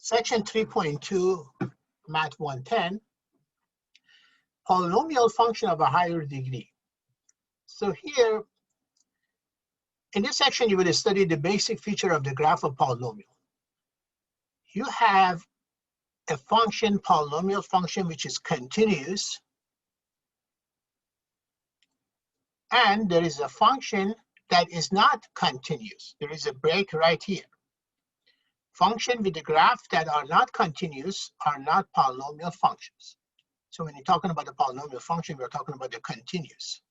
Section 3.2, Math 110, polynomial function of a higher degree. So here, in this section, you will study the basic feature of the graph of polynomial. You have a function, polynomial function, which is continuous. And there is a function that is not continuous. There is a break right here. Function with the graph that are not continuous are not polynomial functions. So when you're talking about the polynomial function, we're talking about the continuous.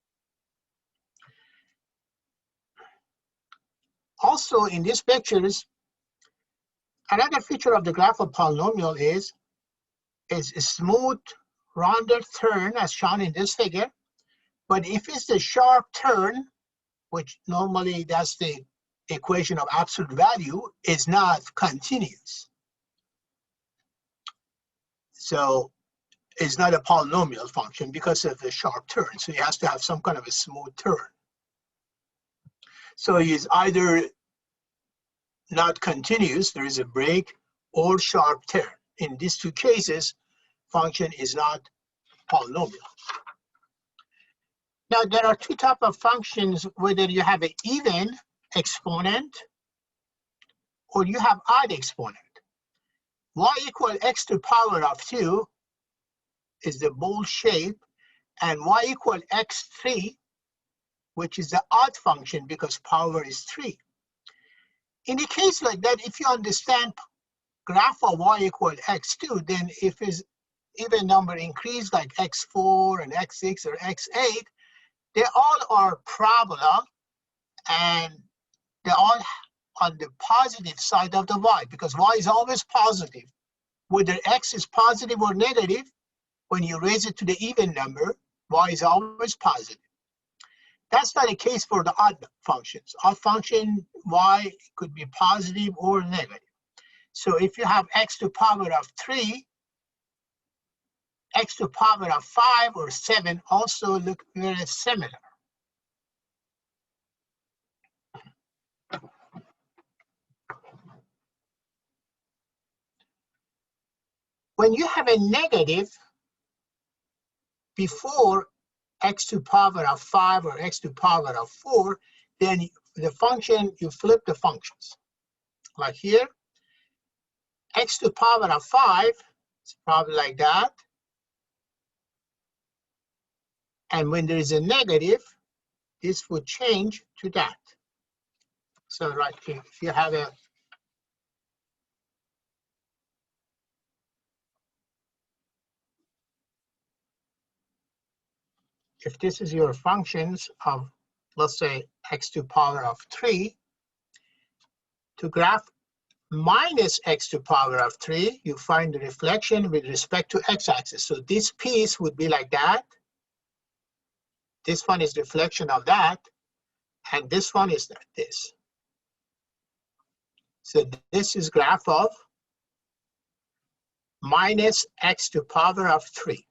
Also in these pictures, another feature of the graph of polynomial is a smooth, rounded turn as shown in this figure. But if it's a sharp turn, which normally that's the equation of absolute value, is not continuous. So it's not a polynomial function because of the sharp turn. So it has to have some kind of a smooth turn. So it's either not continuous, there is a break, or sharp turn. In these two cases, function is not polynomial. Now, there are two types of functions, whether you have an even exponent or you have odd exponent. Y equal x to power of 2 is the bold shape, and y equal x3, which is the odd function because power is 3. In a case like that, if you understand graph of y equal x2, then if it's even number increase like x4 and x6 or x8, they all are parabola, and they're all on the positive side of the y, because y is always positive. Whether x is positive or negative, when you raise it to the even number, y is always positive. That's not the case for the odd functions. Odd function, y could be positive or negative. So if you have x to power of 3, x to power of 5 or 7 also look very similar. When you have a negative before x to power of 5 or x to power of 4, then the function, you flip the functions. Like here, x to power of 5, it's probably like that. And when there is a negative, this would change to that. So right here, if you have a if this is your functions of, let's say, x to power of 3, to graph minus x to power of 3, you find the reflection with respect to x-axis. So this piece would be like that. This one is reflection of that. And this one is like this. So this is graph of minus x to power of 3.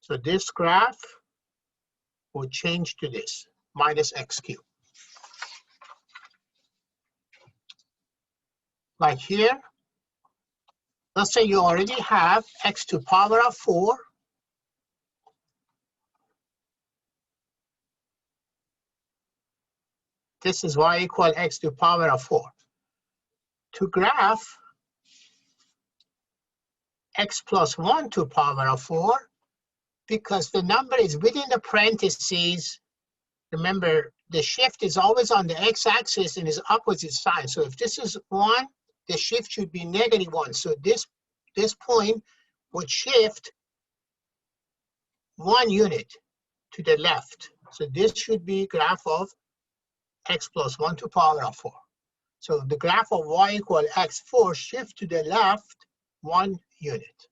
So this graph will change to this, minus x cubed. Like here, let's say you already have x to power of 4. This is y equal x to power of 4. To graph x plus 1 to power of 4, because the number is within the parentheses, remember the shift is always on the x-axis and is opposite sign. So if this is 1, the shift should be -1. So this point would shift 1 unit to the left. So this should be graph of x plus 1 to power of 4. So the graph of y equal x4 shift to the left 1 unit.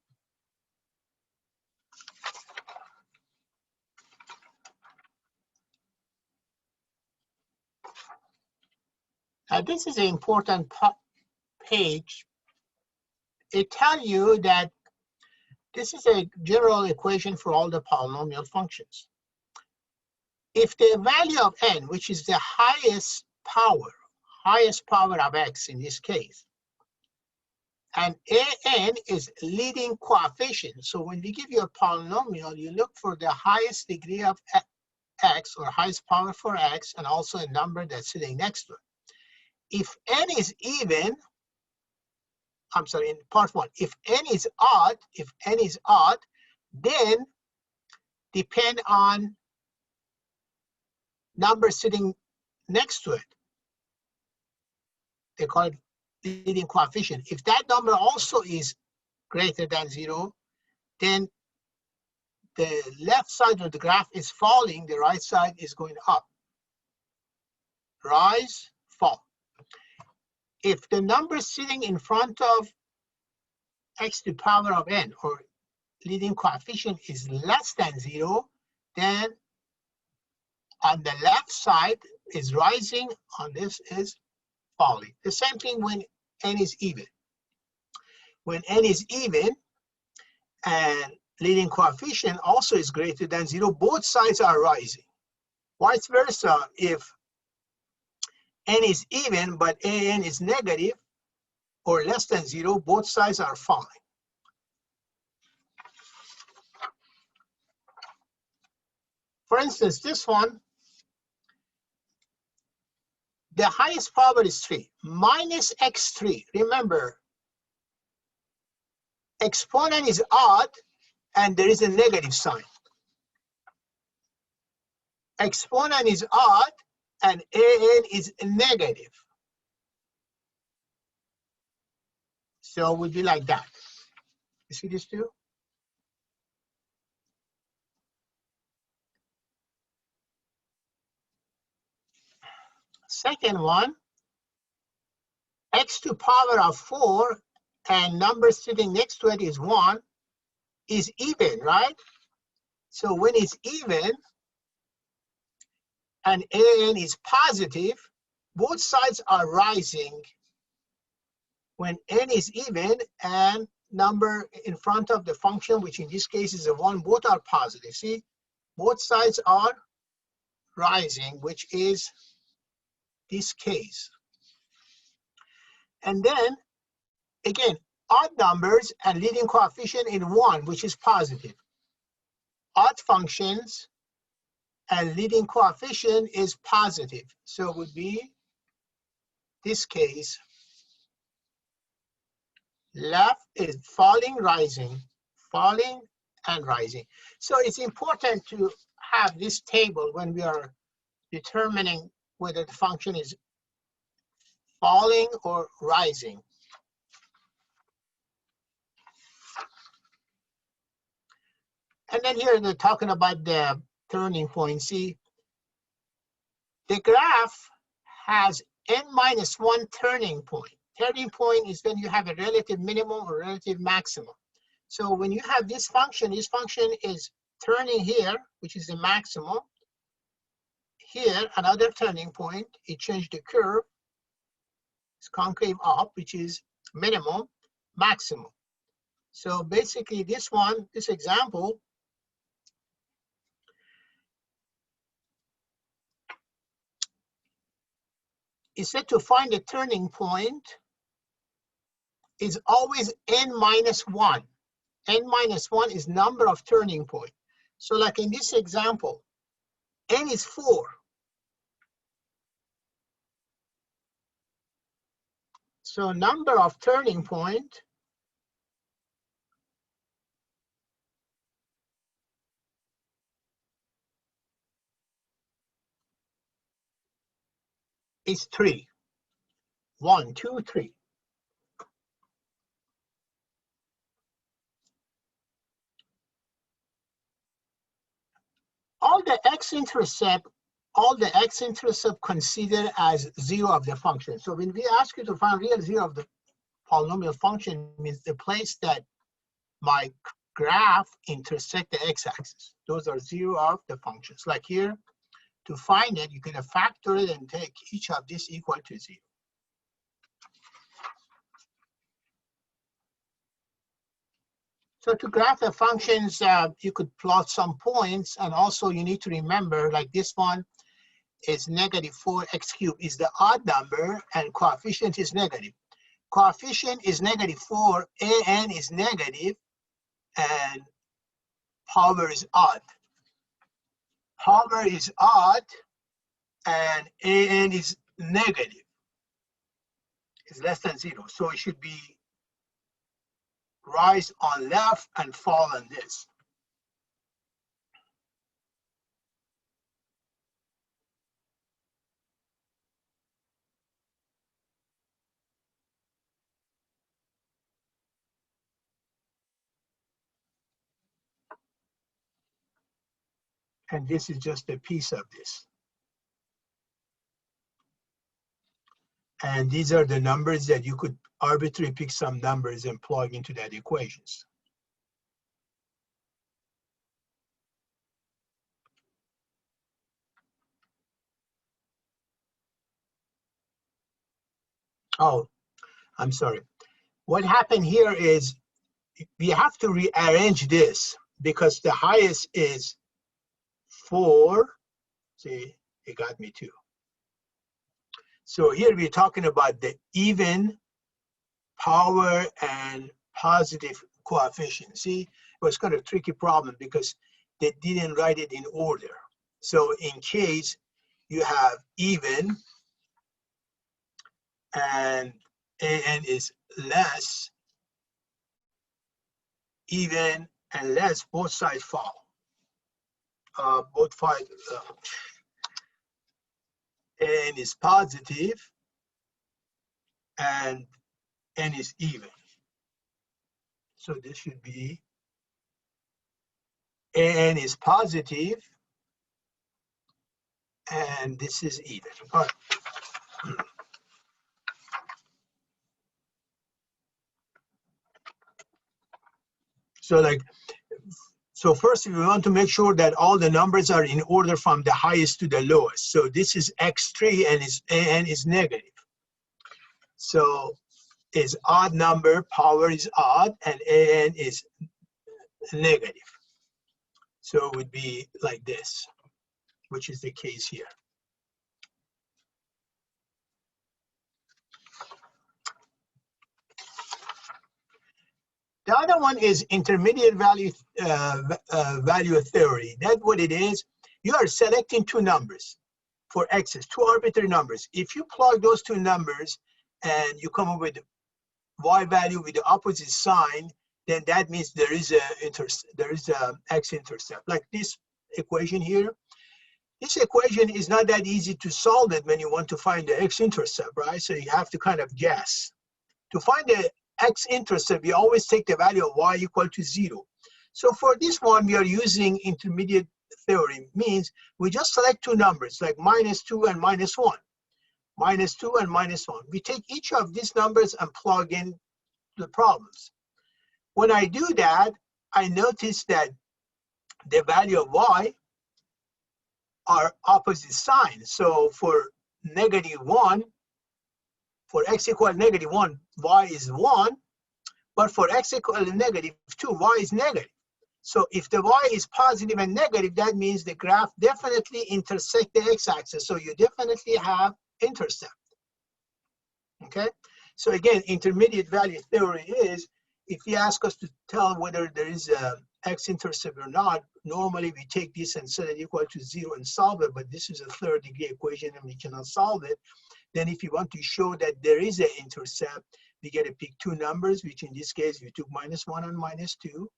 Now this is an important page. It tells you that this is a general equation for all the polynomial functions. If the value of n, which is the highest power of x in this case, And an is leading coefficient. So when we give you a polynomial, you look for the highest degree of x, or highest power for x, and also a number that's sitting next to it. If n is even, I'm sorry, in part one, if n is odd, then depend on number sitting next to it. They call it leading coefficient. If that number also is greater than 0, then the left side of the graph is falling, the right side is going up. Rise, fall. If the number sitting in front of x to the power of n, or leading coefficient, is less than 0, then on the left side is rising, on this is falling. The same thing when n is even. When n is even and leading coefficient also is greater than 0, both sides are rising. Vice versa, if n is even but an is negative or less than 0, both sides are falling. For instance, this one, the highest power is 3, minus x3. Remember, exponent is odd and there is a negative sign. Exponent is odd and an is negative. So it would be like that. You see this too? Second one, x to the power of 4 and number sitting next to it is 1, is even, right? So when it's even and an is positive, both sides are rising. When n is even and number in front of the function, which in this case is a 1, both are positive. See, both sides are rising, which is this case. And then, again, odd numbers and leading coefficient in 1, which is positive. Odd functions and leading coefficient is positive. So it would be this case. Left is falling, rising, falling, and rising. So it's important to have this table when we are determining whether the function is falling or rising. And then here they're talking about the turning point. See, the graph has n-1 turning point. Turning point is when you have a relative minimum or relative maximum. So when you have this function is turning here, which is the maximum. Here, another turning point, it changed the curve. It's concave up, which is minimum, maximum. So basically this one, this example, is said to find the turning point is always n-1. N-1 is number of turning point. So like in this example, n is 4. So number of turning point is 3. 1, 2, 3. All the x-intercept considered as 0 of the function. So when we ask you to find real 0 of the polynomial function, means the place that my graph intersect the x-axis. Those are 0 of the functions. Like here, to find it, you're going to factor it and take each of this equal to 0. So to graph the functions, you could plot some points, and also you need to remember, like this one is -4x cubed is the odd number and coefficient is negative. coefficient is -4, an is negative, and power is odd. Power is odd, and an is negative. It's less than 0. So it should be rise on left and fall on this. And this is just a piece of this. And these are the numbers that you could arbitrarily pick some numbers and plug into that equations. Oh, I'm sorry. What happened here is we have to rearrange this because the highest is 4. See, it got me 2. So here we're talking about the even, power, and positive coefficient. See, it was kind of a tricky problem because they didn't write it in order. So in case you have even and an is less, even and less, both sides fall. Both sides, n is positive and n is even. So this should be n is positive and this is even. All right. So first we want to make sure that all the numbers are in order from the highest to the lowest. So this is x3 and n is negative. So is odd number, power is odd, and an is negative. So it would be like this, which is the case here. The other one is intermediate value value theory. That's what it is. You are selecting two numbers for x's, two arbitrary numbers. If you plug those two numbers and you come up with y value with the opposite sign, then that means there is a x-intercept. Like this equation here. This equation is not that easy to solve it when you want to find the x-intercept, right? So you have to kind of guess. To find the x-intercept, we always take the value of y equal to 0. So for this one, we are using intermediate theory. Means we just select two numbers, like -2 and -1. -2 and -1. We take each of these numbers and plug in the problems. When I do that, I notice that the value of y are opposite signs. So for -1, for x equal -1, y is 1. But for x equal to -2, y is negative. So if the y is positive and negative, that means the graph definitely intersect the x-axis. So you definitely have intercept. Okay? So again, intermediate value theory is, if you ask us to tell whether there is a x-intercept or not, normally we take this and set it equal to 0 and solve it, but this is a third-degree equation and we cannot solve it. Then if you want to show that there is an intercept, we get to pick two numbers, which in this case, we took -1 and -2,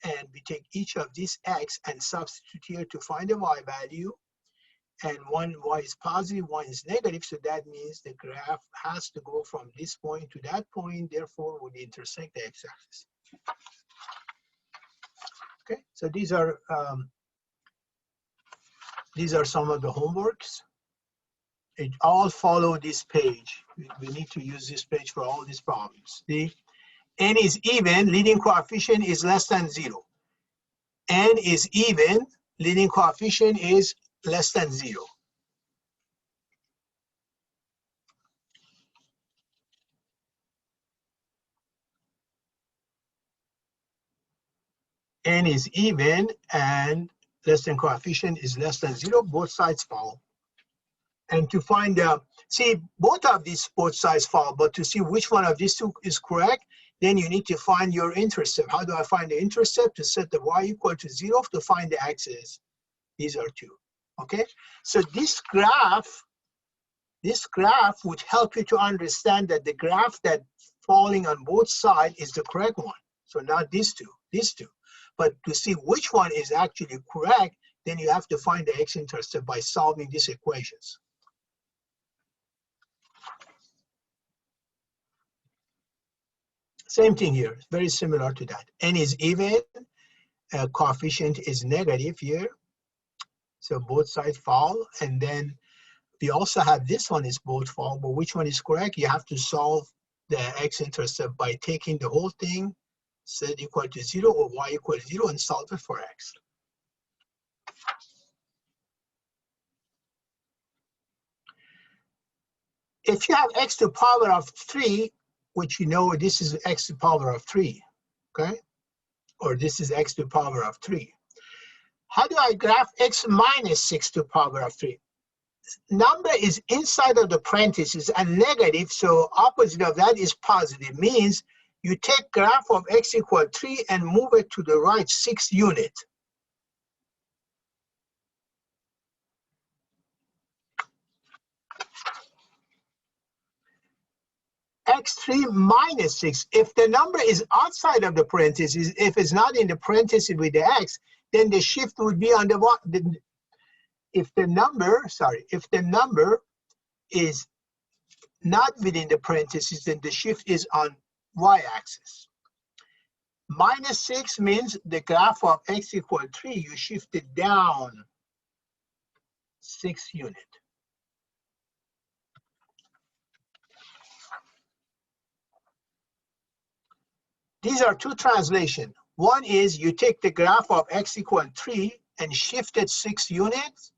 and we take each of these x and substitute here to find the y value, and one y is positive, one is negative, so that means the graph has to go from this point to that point, therefore would intersect the x-axis. Okay, so these are some of the homeworks. It all follow this page. We need to use this page for all these problems. The n is even, leading coefficient is less than 0. N is even, leading coefficient is less than 0. N is even and less than coefficient is less than 0. Both sides follow. And to find see, both of these both sides fall, but to see which one of these two is correct, then you need to find your intercept. How do I find the intercept? To set the y equal to 0 to find the x's. These are two. Okay, so this graph would help you to understand that the graph that falling on both sides is the correct one. So not these two. But to see which one is actually correct, then you have to find the x-intercept by solving these equations. Same thing here, very similar to that. N is even, coefficient is negative here. So both sides fall, and then we also have this one is both fall, but which one is correct? You have to solve the x-intercept by taking the whole thing, z equal to 0 or y equal to 0, and solve it for x. If you have x to the power of 3, which you know this is x to the power of 3, okay? Or this is x to the power of 3. How do I graph x minus 6 to the power of 3? Number is inside of the parentheses and negative, so opposite of that is positive. Means you take graph of x equal 3 and move it to the right 6 unit. X3 minus 6. If the number is outside of the parentheses, if it's not in the parentheses with the x, then the shift would be on the what? If the number is not within the parentheses, then the shift is on y-axis. Minus 6 means the graph of x equal 3, you shift it down 6 unit. These are two translations. One is you take the graph of x equal 3 and shift it 6 units,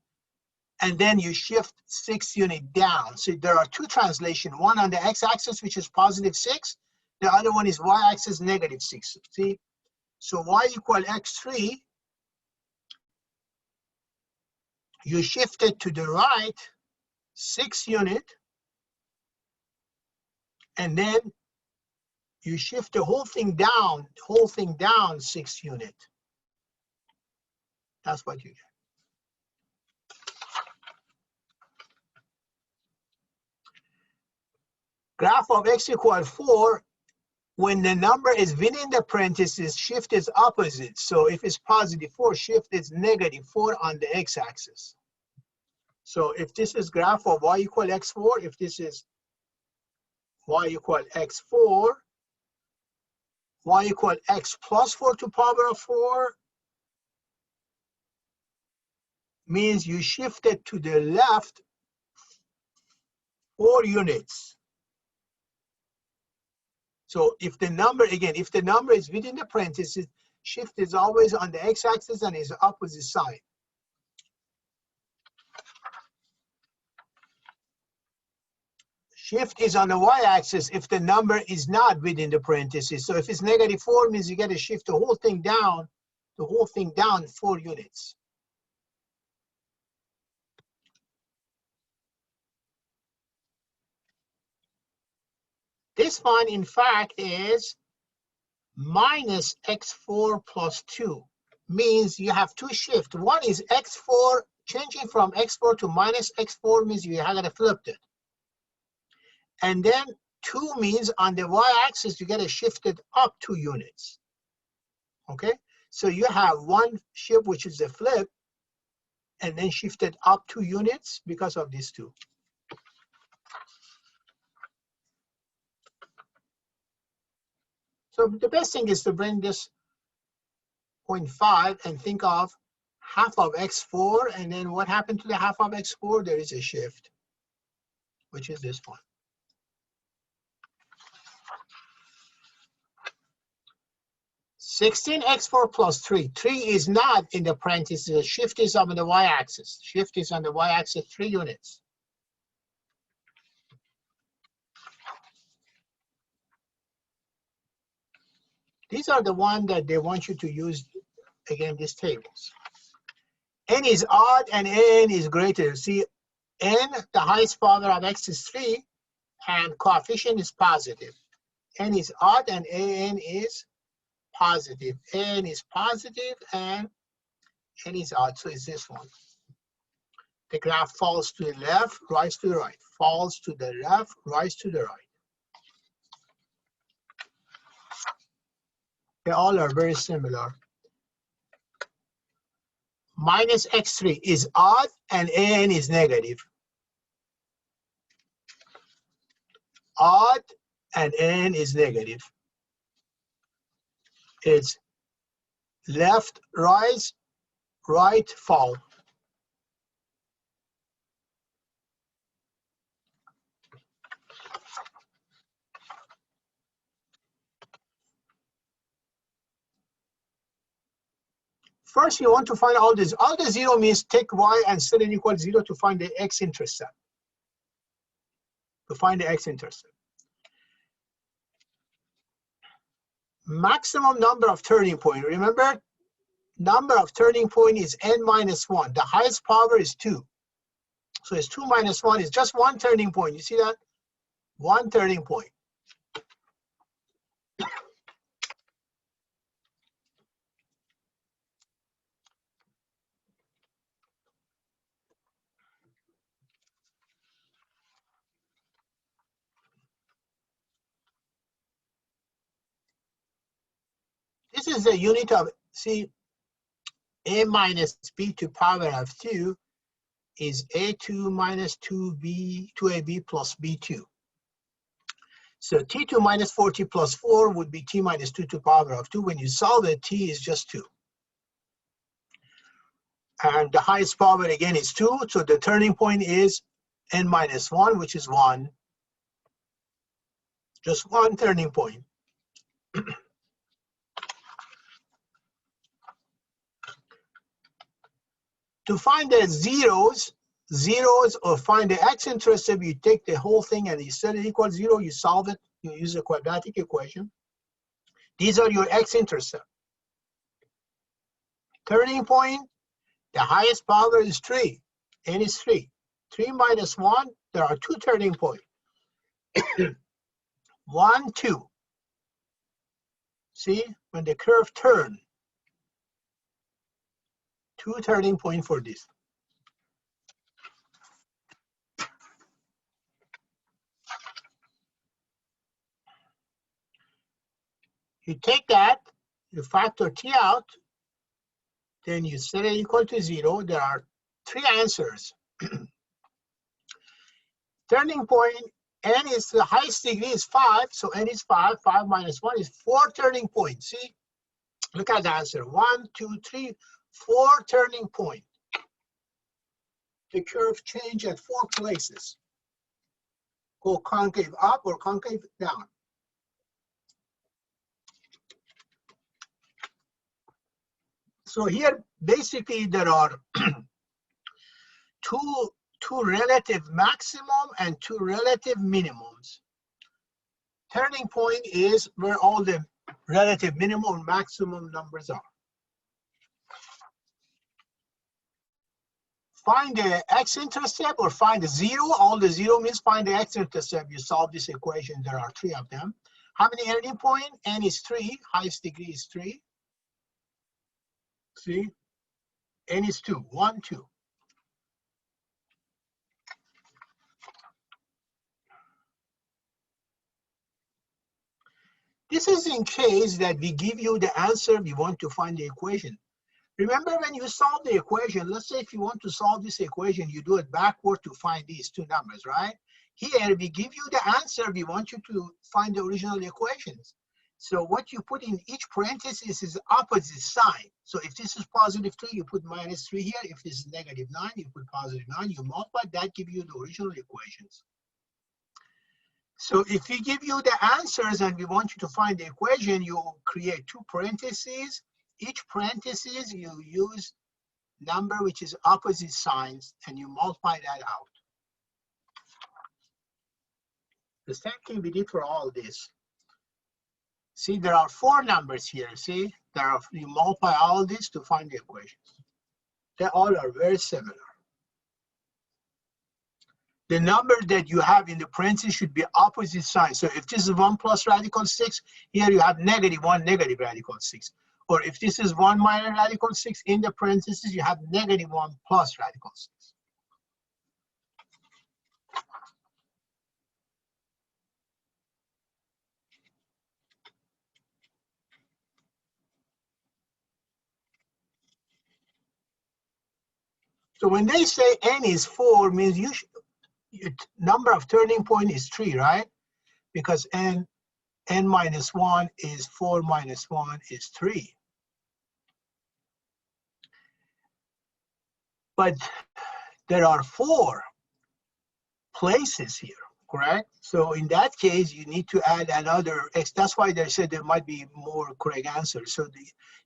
and then you shift 6 units down. So there are two translations, one on the x-axis, which is positive 6. The other one is y-axis, negative 6. See? So y equal x3, you shift it to the right 6 unit, and then you shift the whole thing down 6 unit. That's what you get. Graph of x equal 4, when the number is within the parentheses, shift is opposite. So if it's positive 4, shift is negative 4 on the x-axis. So if this is graph of y equal x4, if this is y equal x4, y equal x plus 4 to the power of 4, means you shift it to the left 4 units. So if the number, again, if the number is within the parentheses, shift is always on the x-axis and is opposite side. Shift is on the y-axis if the number is not within the parentheses. So if it's negative 4, means you got to shift the whole thing down 4 units. This one, in fact, is minus x4 plus 2. Means you have two shifts. One is x4, changing from x4 to minus x4 means you have to flip it. And then 2 means on the y-axis, you get to shift it up 2 units. Okay? So you have one shift, which is a flip, and then shift it up 2 units because of these two. So the best thing is to bring this 0.5 and think of half of x4, and then what happened to the half of x4? There is a shift, which is this one. (16x4 plus 3). 3 is not in the parentheses. Shift is on the y-axis. Shift is on the y-axis 3 units. These are the ones that they want you to use, again, these tables. N is odd and N is greater. See, n, the highest power of x is 3, and coefficient is positive. N is odd and an is positive. N is positive and n is odd, so it's this one. The graph falls to the left, rise to the right. Falls to the left, rise to the right. They all are very similar. Minus x3 is odd and an is negative. Odd and n is negative. It's left, rise, right, fall. First, you want to find all this. All the 0 means take y and set it equal 0 to find the x-intercept. To find the x-intercept. Maximum number of turning point. Remember, number of turning point is n minus 1. The highest power is 2. So it's 2 minus 1 is just one turning point. You see that? One turning point. This is the unit of, see, a minus b to power of 2 is a2 minus 2ab plus b2. So t2 minus 4t plus 4 would be t minus 2 to power of 2. When you solve it, t is just 2. And the highest power again is 2, so the turning point is n minus 1, which is 1. Just one turning point. To find the zeros or find the x-intercept, you take the whole thing and you set it equal 0, you solve it, you use a quadratic equation. These are your x-intercept. Turning point, the highest power is 3, n is 3. 3 minus 1, there are 2 turning points. 1, 2. See, when the curve turns, 2 turning point for this. You take that, you factor t out, then you set it equal to 0. There are 3 answers. Turning point, n is the highest degree is 5, so n is 5. 5 minus 1 is 4 turning points. See, look at the answer. 1, 2, 3, 4 turning point. The curve change at 4 places. Go concave up or concave down. So here, basically, there are two relative maximum and 2 relative minimums. Turning point is where all the relative minimum and maximum numbers are. Find the x-intercept or find the 0. All the 0 means find the x-intercept. You solve this equation. There are 3 of them. How many turning point? N is 3. Highest degree is 3. See? N is 2. 1, 2. This is in case that we give you the answer, we want to find the equation. Remember when you solve the equation, let's say if you want to solve this equation, you do it backward to find these 2 numbers, right? Here, we give you the answer, we want you to find the original equations. So what you put in each parenthesis is opposite sign. So if this is positive 3, you put minus 3 here. If this is negative 9, you put positive 9. You multiply, that gives you the original equations. So if we give you the answers and we want you to find the equation, you create 2 parentheses. Each parenthesis, you use number which is opposite signs, and you multiply that out. The same thing we did for all this. See, there are 4 numbers here. See, you multiply all this to find the equations. They all are very similar. the number that you have in the parentheses should be opposite sign. So if this is 1 plus radical 6, here you have -1 negative radical 6. Or if this is 1 minus radical 6, in the parentheses, you have -1 plus radical 6. So when they say n is 4, means number of turning point is 3, right? Because n minus 1 is 4 minus 1 is 3. But there are 4 places here, correct? So in that case, you need to add another x. That's why they said there might be more correct answers. So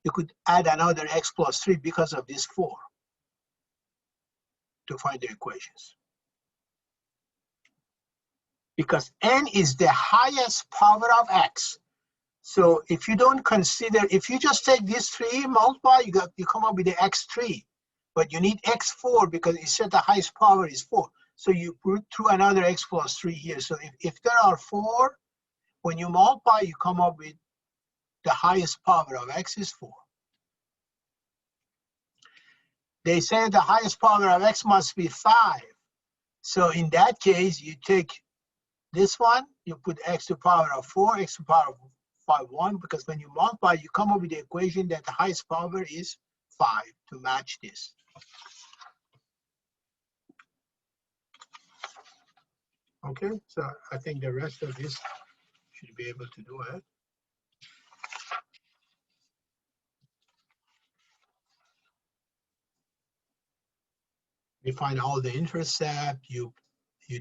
you could add another x plus 3 because of this 4 to find the equations. Because n is the highest power of x. So if you don't consider, if you just take this 3, multiply, you come up with the x3. But you need x4 because it said the highest power is 4. So you put through another x plus 3 here. So if there are 4, when you multiply, you come up with the highest power of x is 4. They say the highest power of x must be 5. So in that case, you take this one, you put x to the power of 4, x to the power of 5, 1, because when you multiply, you come up with the equation that the highest power is 5 to match this. Okay, so I think the rest of this should be able to do it. You find all the intercept, you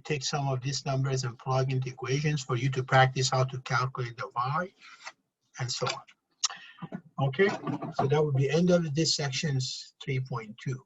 take some of these numbers and plug into equations for you to practice how to calculate the y, and so on. Okay, so that would be end of this section's 3.2.